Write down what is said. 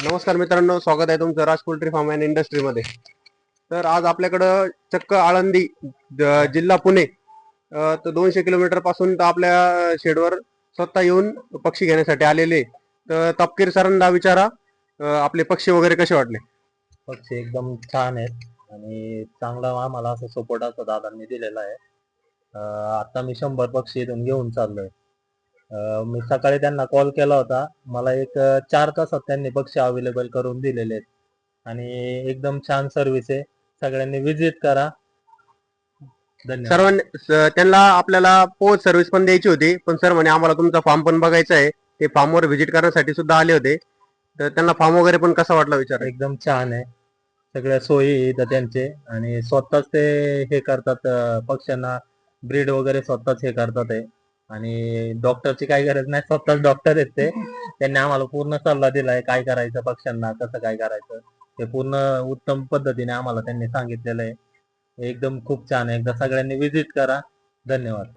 नमस्कार मित्रांनो, स्वागत आहे तुमचं राज पोल्ट्री फार्म अँड इंडस्ट्रीमध्ये. तर आज आपल्याकडं चक्क आळंदी जिल्हा पुणे तर 200 किलोमीटर पासून तर आपल्या शेडवर स्वतः येऊन पक्षी घेण्यासाठी आलेले. तर तपकीर सरांना विचारा आपले पक्षी वगैरे कसे वाटले. पक्षी एकदम छान आहेत आणि चांगला आम्हाला असं सपोर्ट असं दादांनी दिलेला आहे. आता मी 100 पक्षी इथून घेऊन चाललोय. मी सकाळी त्यांना कॉल केला होता. मला एक 4 तासात त्यांनी पक्षी अवेलेबल करून दिलेले आहेत आणि एकदम छान सर्व्हिस आहे. सगळ्यांनी व्हिजिट करा. धन्यवाद. सर्वांनी त्यांना आपल्याला पोच सर्व्हिस पण द्यायची होती, पण सर म्हणे आम्हाला तुमचा फार्म पण बघायचा आहे. ते फार्मवर व्हिजिट करण्यासाठी सुद्धा आले होते. तर त्यांना फार्म वगैरे पण कसा वाटला विचार. एकदम छान आहे. सगळ्या सोयी इथं त्यांचे आणि स्वतःच ते हे करतात, पक्ष्यांना ब्रीड वगैरे स्वतःच हे करतात आहे आणि डॉक्टरची काही गरज नाही, स्वतःच डॉक्टर आहेत ते. त्यांनी आम्हाला पूर्ण सल्ला दिलाय काय करायचं पक्ष्यांना, कसं काय करायचं ते पूर्ण उत्तम पद्धतीने आम्हाला त्यांनी सांगितलेलं आहे. एकदम खूप छान आहे. एकदा सगळ्यांनी व्हिजिट करा. धन्यवाद.